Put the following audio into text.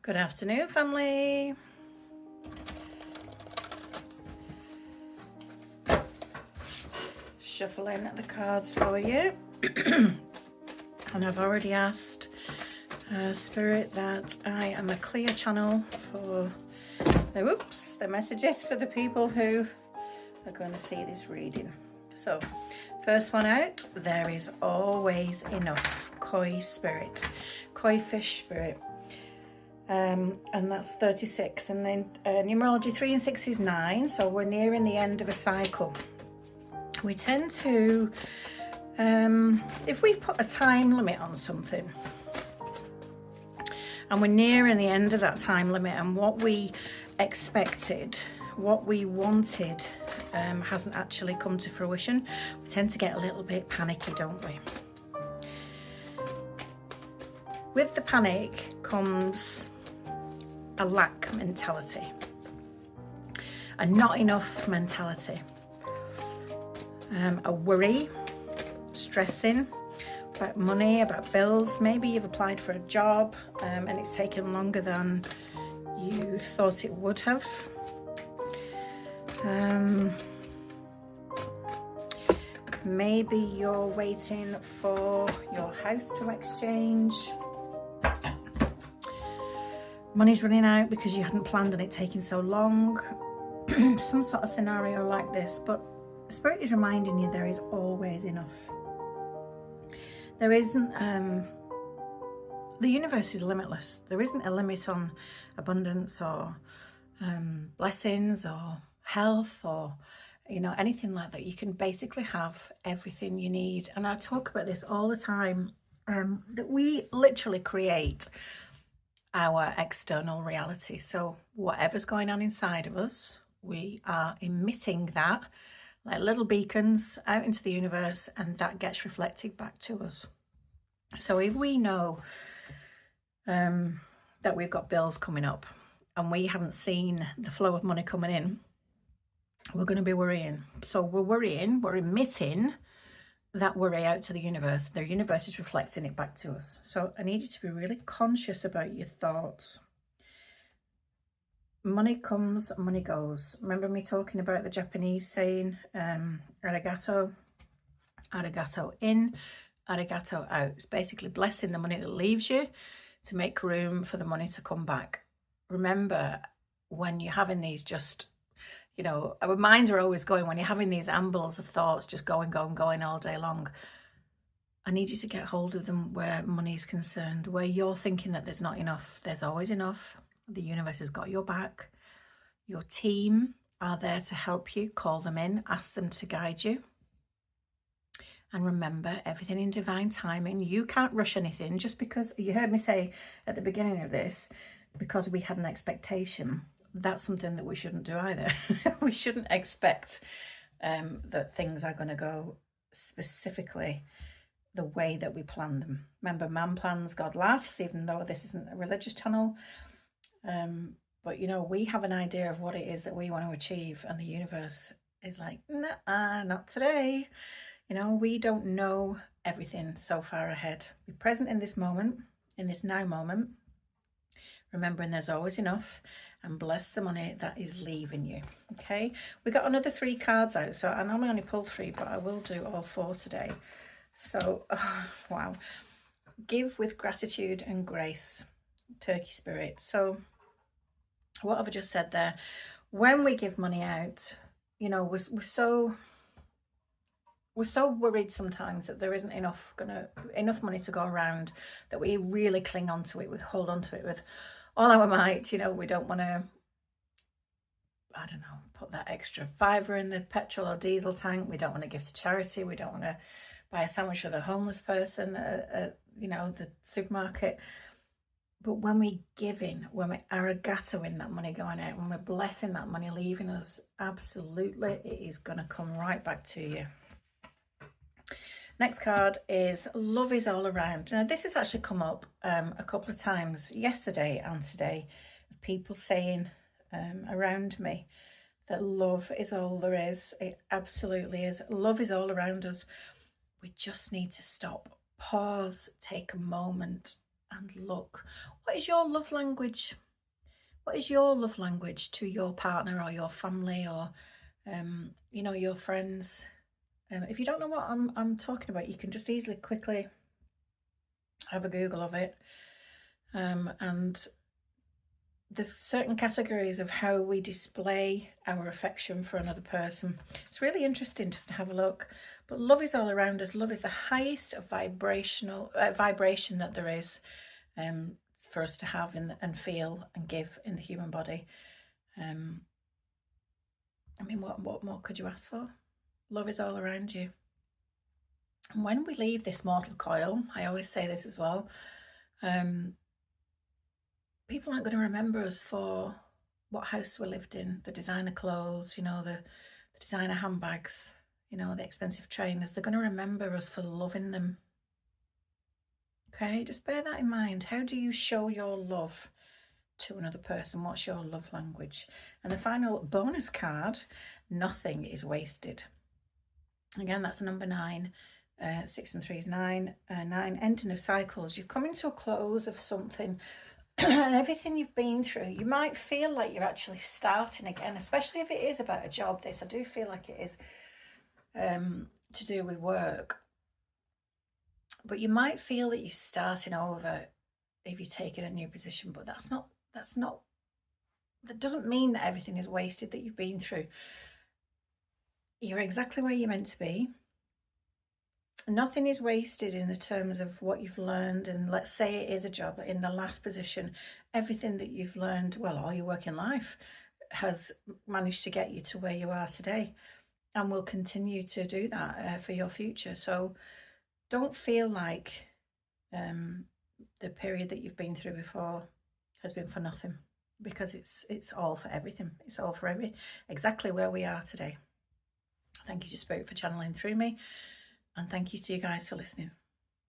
Good afternoon, family. Shuffling the cards for you. And I've already asked Spirit that I am a clear channel for the messages for the people who are going to see this reading. So, first one out, there is always enough. Koi spirit, koi fish spirit. And that's 36, and then numerology 3 and 6 is 9, so we're nearing the end of a cycle. We tend to, if we put a time limit on something and we're nearing the end of that time limit, and what we expected, what we wanted hasn't actually come to fruition, we tend to get a little bit panicky, don't we? With the panic comes a lack mentality, a not enough mentality, a worry, stressing about money, about bills. Maybe you've applied for a job and it's taken longer than you thought it would have. Maybe you're waiting for your house to exchange. Money's running out because you hadn't planned and it taking so long. Some sort of scenario like this, but Spirit is reminding you there is always enough. There isn't, the universe is limitless. There isn't a limit on abundance or blessings or health or, you know, anything like that. You can basically have everything you need. And I talk about this all the time, that we literally create our external reality. So whatever's going on inside of us, we are emitting that like little beacons out into the universe, and that gets reflected back to us. So if we know that we've got bills coming up and we haven't seen the flow of money coming in, we're going to be worrying. So we're worrying, we're emitting that worry out to the universe. The universe is reflecting it back to us. So I need you to be really conscious about your thoughts. Money comes, money goes. Remember me talking about the Japanese saying, arigato, arigato in, arigato out. It's basically blessing the money that leaves you to make room for the money to come back. Remember, when you're having these just, you know, our minds are always going, when you're having these ambles of thoughts just going all day long, I need you to get hold of them where money is concerned, where you're thinking that there's not enough. There's always enough. The universe has got your back. Your team are there to help you. Call them in, ask them to guide you. And remember, everything in divine timing. You can't rush anything. Just because you heard me say at the beginning of this, because we had an expectation, that's something that we shouldn't do either. We shouldn't expect that things are going to go specifically the way that we plan them. Remember, man plans, God laughs, even though this isn't a religious channel. But, you know, we have an idea of what it is that we want to achieve, and the universe is like, nah, not today. You know, we don't know everything so far ahead. Be present in this moment, in this now moment, remembering there's always enough, and bless the money that is leaving you. Okay, we got another 3 cards out, so I normally only pull 3, but I will do all 4 today. So, wow. Give with gratitude and grace, Turkey spirit. So what have I just said there? When we give money out, you know, we're so worried sometimes that there isn't enough money to go around, that we really cling on to it, we hold on to it with all our might. You know, we don't want to, I don't know, put that extra $5 in the petrol or diesel tank. We don't want to give to charity. We don't want to buy a sandwich for the homeless person at you know, the supermarket. But when we give in, when we're arigatoing that money going out, when we're blessing that money leaving us, absolutely, it is going to come right back to you. Next card is love is all around. Now, this has actually come up a couple of times yesterday and today, of people saying around me that love is all there is. It absolutely is. Love is all around us. We just need to stop, pause, take a moment and look. What is your love language? What is your love language to your partner or your family or, you know, your friends? If you don't know what I'm talking about, you can just easily, quickly have a Google of it. And there's certain categories of how we display our affection for another person. It's really interesting just to have a look. But love is all around us. Love is the highest vibration that there is for us to have and feel and give in the human body. I mean, what more could you ask for? Love is all around you. And when we leave this mortal coil, I always say this as well, people aren't going to remember us for what house we lived in, the designer clothes, you know, the designer handbags, you know, the expensive trainers. They're going to remember us for loving them. Okay, just bear that in mind. How do you show your love to another person? What's your love language? And the final bonus card, nothing is wasted. Again, that's number 9. 6 and 3 is 9. 9, ending of cycles. You've come into a close of something and everything you've been through, you might feel like you're actually starting again, especially if it is about a job. This, I do feel like it is to do with work. But you might feel that you're starting over if you're taking a new position, but that doesn't mean that everything is wasted that you've been through. You're exactly where you're meant to be. Nothing is wasted in the terms of what you've learned. And let's say it is a job in the last position, everything that you've learned, well, all your work in life has managed to get you to where you are today and will continue to do that for your future. So don't feel like the period that you've been through before has been for nothing, because it's all for everything. It's all for exactly where we are today. Thank you to Spirit for channeling through me. And thank you to you guys for listening.